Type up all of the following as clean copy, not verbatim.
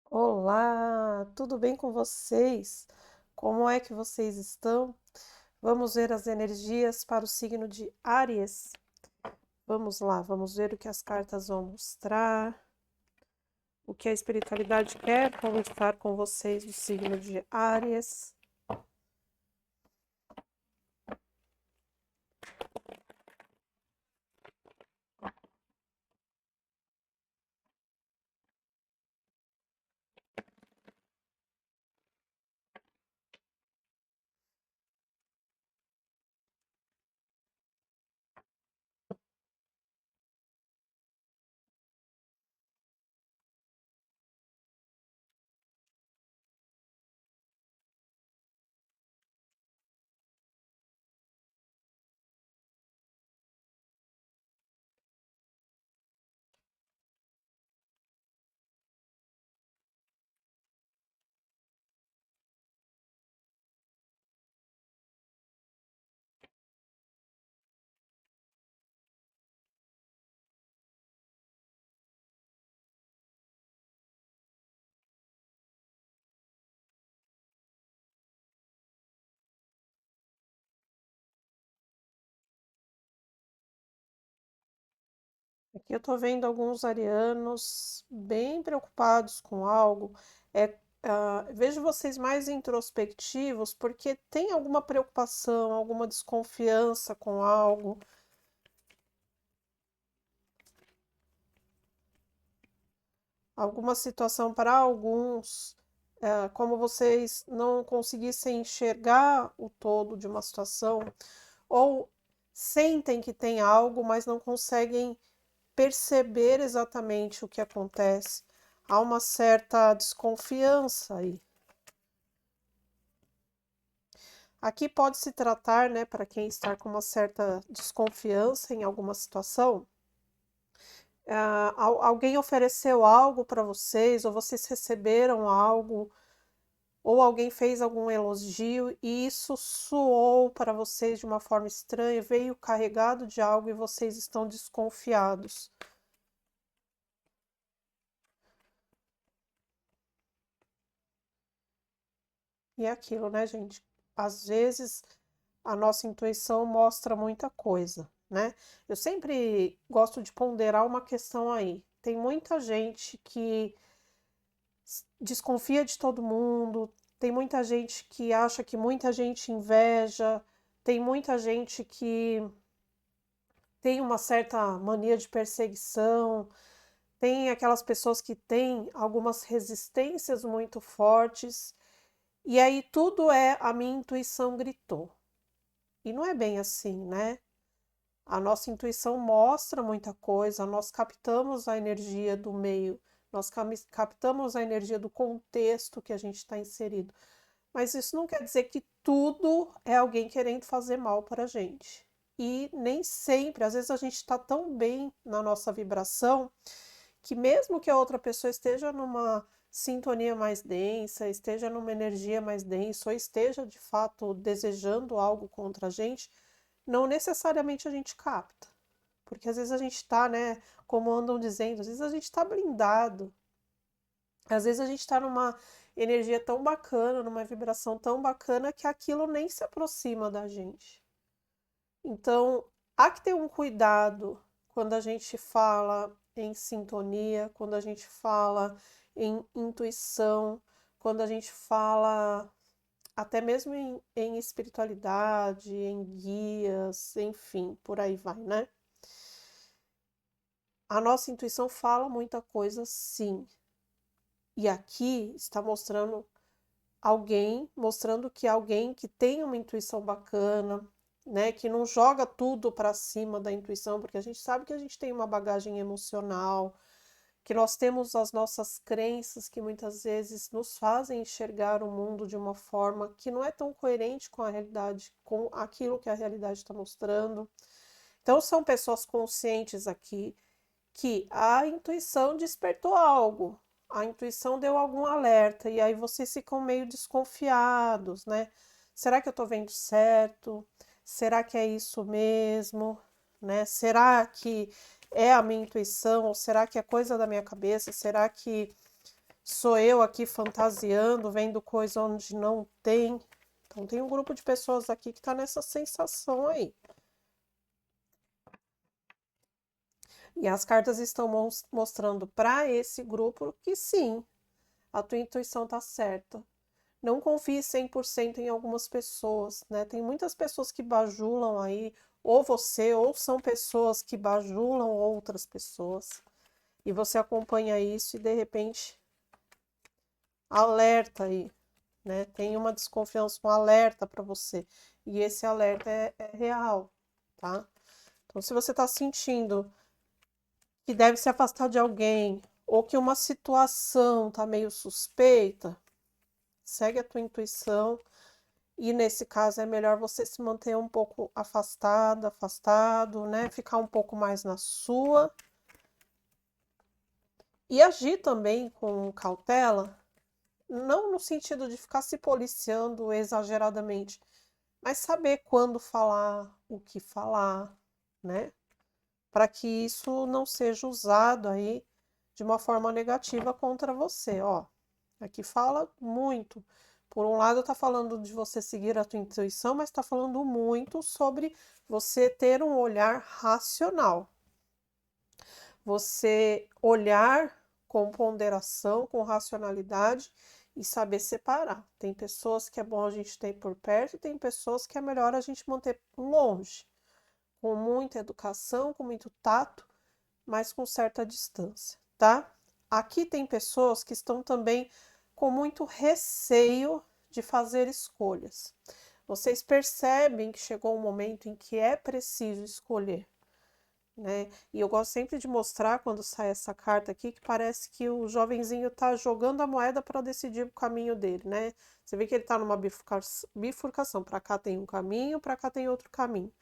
Olá, tudo bem com vocês? Como é que vocês estão? Vamos ver as energias para o signo de Áries. Vamos lá, vamos ver o que as cartas vão mostrar, o que a espiritualidade quer conversar com vocês do signo de Áries. Aqui eu tô vendo alguns arianos bem preocupados com algo. Vejo vocês mais introspectivos porque tem alguma preocupação, alguma desconfiança com algo. Alguma situação para alguns, como vocês não conseguissem enxergar o todo de uma situação, ou sentem que tem algo, mas não conseguem perceber exatamente o que acontece. Há uma certa desconfiança aí. Aqui pode se tratar, né, para quem está com uma certa desconfiança em alguma situação, alguém ofereceu algo para vocês, ou vocês receberam algo, ou alguém fez algum elogio e isso soou para vocês de uma forma estranha, veio carregado de algo e vocês estão desconfiados. E é aquilo, né, gente? Às vezes a nossa intuição mostra muita coisa, né? Eu sempre gosto de ponderar uma questão aí. Tem muita gente que desconfia de todo mundo, tem muita gente que acha que muita gente inveja, tem muita gente que tem uma certa mania de perseguição, tem aquelas pessoas que têm algumas resistências muito fortes, e aí tudo é a minha intuição gritou. E não é bem assim, né? A nossa intuição mostra muita coisa, nós captamos a energia do meio, nós captamos a energia do contexto que a gente está inserido. Mas isso não quer dizer que tudo é alguém querendo fazer mal para a gente. E nem sempre, às vezes a gente está tão bem na nossa vibração que mesmo que a outra pessoa esteja numa sintonia mais densa, esteja numa energia mais densa, ou esteja de fato desejando algo contra a gente, não necessariamente a gente capta. Porque às vezes a gente está, né, como andam dizendo, às vezes a gente está blindado, às vezes a gente está numa energia tão bacana, numa vibração tão bacana que aquilo nem se aproxima da gente. Então, há que ter um cuidado quando a gente fala em sintonia, quando a gente fala em intuição, quando a gente fala até mesmo em espiritualidade, em guias, enfim, por aí vai, né? A nossa intuição fala muita coisa, sim. E aqui está mostrando que alguém que tem uma intuição bacana, né, que não joga tudo para cima da intuição, porque a gente sabe que a gente tem uma bagagem emocional, que nós temos as nossas crenças que muitas vezes nos fazem enxergar o mundo de uma forma que não é tão coerente com a realidade, com aquilo que a realidade está mostrando. Então, são pessoas conscientes aqui que a intuição despertou algo, a intuição deu algum alerta, e aí vocês ficam meio desconfiados, né? Será que eu tô vendo certo? Será que é isso mesmo? Né? Será que é a minha intuição? Ou será que é coisa da minha cabeça? Será que Sou eu aqui fantasiando, vendo coisa onde não tem. Então tem um grupo de pessoas aqui que tá nessa sensação aí. E as cartas estão mostrando para esse grupo que sim, a tua intuição tá certa. Não confie 100% em algumas pessoas, né? Tem muitas pessoas que bajulam aí, ou você, ou são pessoas que bajulam outras pessoas. E você acompanha isso e de repente alerta aí, né? Tem uma desconfiança, um alerta para você. E esse alerta é real, tá? Então, se você está sentindo que deve se afastar de alguém, ou que uma situação tá meio suspeita, segue a tua intuição. E nesse caso é melhor você se manter um pouco afastado, né? Ficar um pouco mais na sua. E agir também com cautela, não no sentido de ficar se policiando exageradamente, mas saber quando falar, o que falar, né? Para que isso não seja usado aí de uma forma negativa contra você, ó. Aqui fala muito. Por um lado, está falando de você seguir a tua intuição, mas está falando muito sobre você ter um olhar racional. Você olhar com ponderação, com racionalidade e saber separar. Tem pessoas que é bom a gente ter por perto e tem pessoas que é melhor a gente manter longe, com muita educação, com muito tato, mas com certa distância, tá? Aqui tem pessoas que estão também com muito receio de fazer escolhas. Vocês percebem que chegou um momento em que é preciso escolher, né? E eu gosto sempre de mostrar quando sai essa carta aqui que parece que o jovenzinho tá jogando a moeda para decidir o caminho dele, né? Você vê que ele tá numa bifurcação. Para cá tem um caminho, para cá tem outro caminho.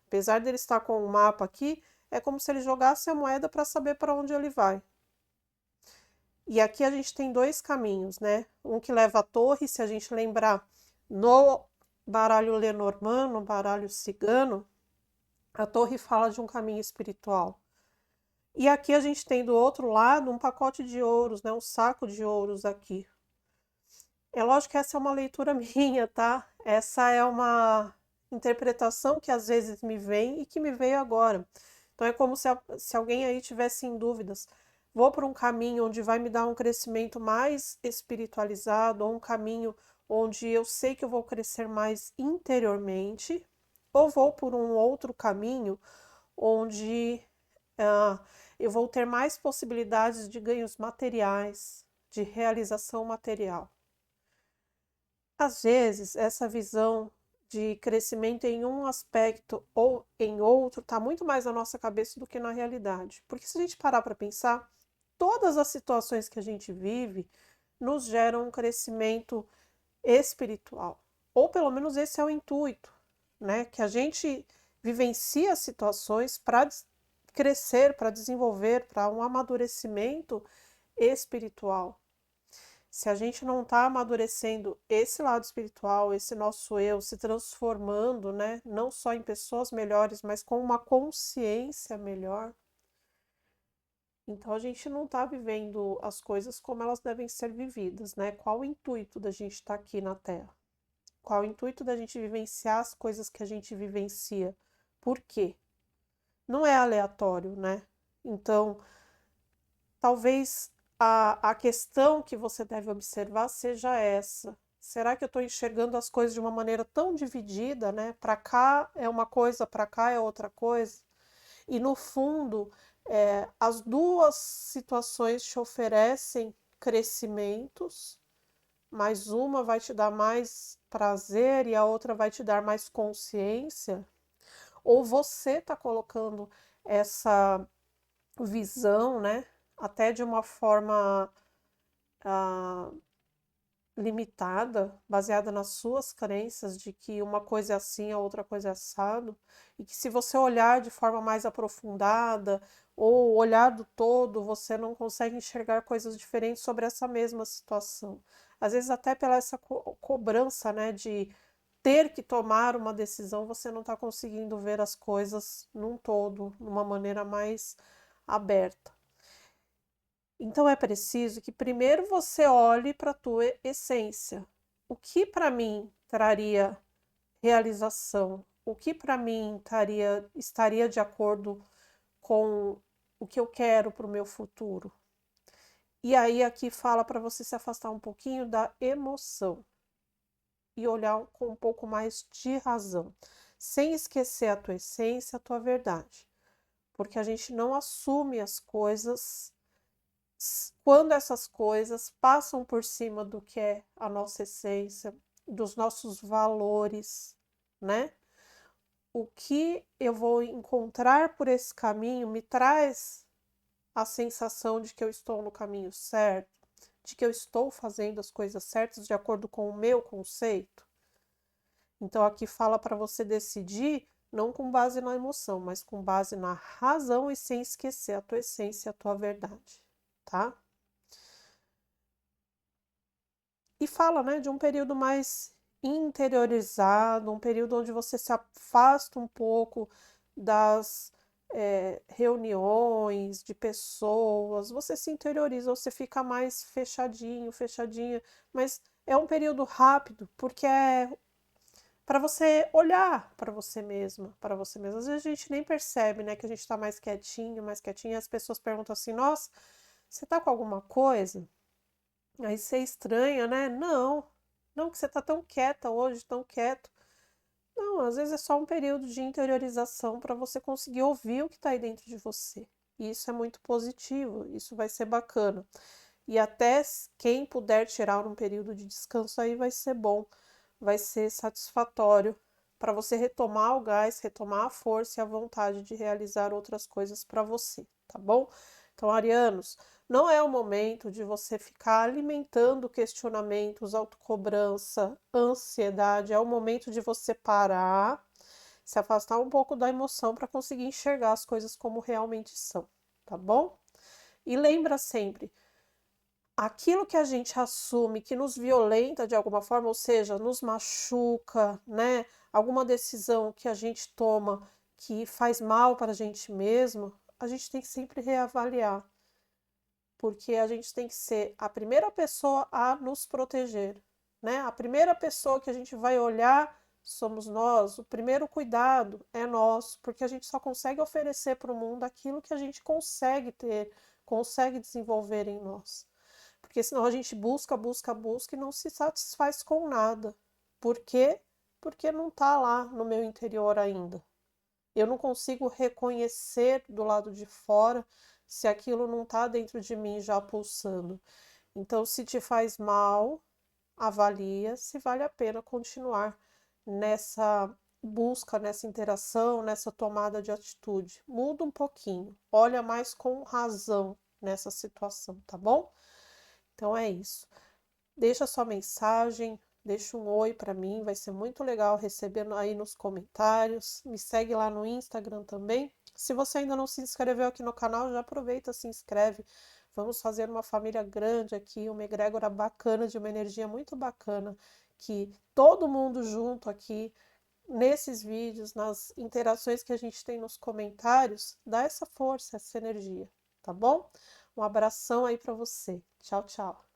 Apesar dele estar com um mapa aqui, é como se ele jogasse a moeda para saber para onde ele vai. E aqui a gente tem dois caminhos, né? Um que leva à torre, se a gente lembrar, no baralho Lenormand, no baralho cigano, a torre fala de um caminho espiritual. E aqui a gente tem do outro lado um pacote de ouros, né? Um saco de ouros aqui. É lógico que essa é uma leitura minha, tá? Essa é uma interpretação que às vezes me vem e que me veio agora. Então é como se alguém aí tivesse em dúvidas. Vou por um caminho onde vai me dar um crescimento mais espiritualizado, ou um caminho onde eu sei que eu vou crescer mais interiormente, ou vou por um outro caminho onde eu vou ter mais possibilidades de ganhos materiais, de realização material. Às vezes, essa visão de crescimento em um aspecto ou em outro está muito mais na nossa cabeça do que na realidade. Porque se a gente parar para pensar, todas as situações que a gente vive nos geram um crescimento espiritual. Ou pelo menos esse é o intuito, né? Que a gente vivencia situações para crescer, para desenvolver, para um amadurecimento espiritual. Se a gente não está amadurecendo esse lado espiritual, esse nosso eu, se transformando, né, não só em pessoas melhores, mas com uma consciência melhor, então a gente não está vivendo as coisas como elas devem ser vividas, né? Qual o intuito da gente estar aqui na Terra? Qual o intuito da gente vivenciar as coisas que a gente vivencia? Por quê? Não é aleatório, né? Então, talvez a questão que você deve observar seja essa. Será que eu estou enxergando as coisas de uma maneira tão dividida, né? Para cá é uma coisa, para cá é outra coisa. E no fundo, as duas situações te oferecem crescimentos, mas uma vai te dar mais prazer e a outra vai te dar mais consciência. Ou você está colocando essa visão, né? Até de uma forma ah, limitada, baseada nas suas crenças de que uma coisa é assim, a outra coisa é assado, e que se você olhar de forma mais aprofundada ou olhar do todo, você não consegue enxergar coisas diferentes sobre essa mesma situação. Às vezes até pela essa cobrança, né, de ter que tomar uma decisão, você não está conseguindo ver as coisas num todo, de uma maneira mais aberta. Então é preciso que primeiro você olhe para a tua essência. O que para mim traria realização? O que para mim estaria de acordo com o que eu quero para o meu futuro? E aí aqui fala para você se afastar um pouquinho da emoção e olhar com um pouco mais de razão, sem esquecer a tua essência, a tua verdade. Porque a gente não assume as coisas quando essas coisas passam por cima do que é a nossa essência, dos nossos valores, né? O que eu vou encontrar por esse caminho me traz a sensação de que eu estou no caminho certo, de que eu estou fazendo as coisas certas de acordo com o meu conceito. Então aqui fala para você decidir não com base na emoção, mas com base na razão e sem esquecer a tua essência, a tua verdade, tá? E fala, né, de um período mais interiorizado, um período onde você se afasta um pouco das reuniões, de pessoas, você se interioriza, você fica mais fechadinho, fechadinha, mas é um período rápido, porque é para você olhar para você mesma, para você mesma. Às vezes a gente nem percebe, né, que a gente está mais quietinho, e as pessoas perguntam assim: nossa, você tá com alguma coisa? Aí você estranha, né? Não, não que você tá tão quieta hoje, tão quieto. Não, às vezes é só um período de interiorização para você conseguir ouvir o que está aí dentro de você. E isso é muito positivo, isso vai ser bacana. E até quem puder tirar um período de descanso aí vai ser bom, vai ser satisfatório para você retomar o gás, retomar a força e a vontade de realizar outras coisas para você, tá bom? Então, arianos, não é o momento de você ficar alimentando questionamentos, autocobrança, ansiedade, é o momento de você parar, se afastar um pouco da emoção para conseguir enxergar as coisas como realmente são, tá bom? E lembra sempre, aquilo que a gente assume que nos violenta de alguma forma, ou seja, nos machuca, né? Alguma decisão que a gente toma que faz mal para a gente mesmo, a gente tem que sempre reavaliar, porque a gente tem que ser a primeira pessoa a nos proteger, né? A primeira pessoa que a gente vai olhar somos nós, o primeiro cuidado é nosso, porque a gente só consegue oferecer para o mundo aquilo que a gente consegue ter, consegue desenvolver em nós. Porque senão a gente busca, busca, busca e não se satisfaz com nada. Por quê? Porque não está lá no meu interior ainda. Eu não consigo reconhecer do lado de fora se aquilo não está dentro de mim já pulsando. Então, se te faz mal, avalia se vale a pena continuar nessa busca, nessa interação, nessa tomada de atitude. Muda um pouquinho, olha mais com razão nessa situação, tá bom? Então é isso. Deixa sua mensagem, deixa um oi para mim, vai ser muito legal receber aí nos comentários. Me segue lá no Instagram também. Se você ainda não se inscreveu aqui no canal, já aproveita, se inscreve. Vamos fazer uma família grande aqui, uma egrégora bacana, de uma energia muito bacana, que todo mundo junto aqui, nesses vídeos, nas interações que a gente tem nos comentários, dá essa força, essa energia, tá bom? Um abração aí para você. Tchau, tchau.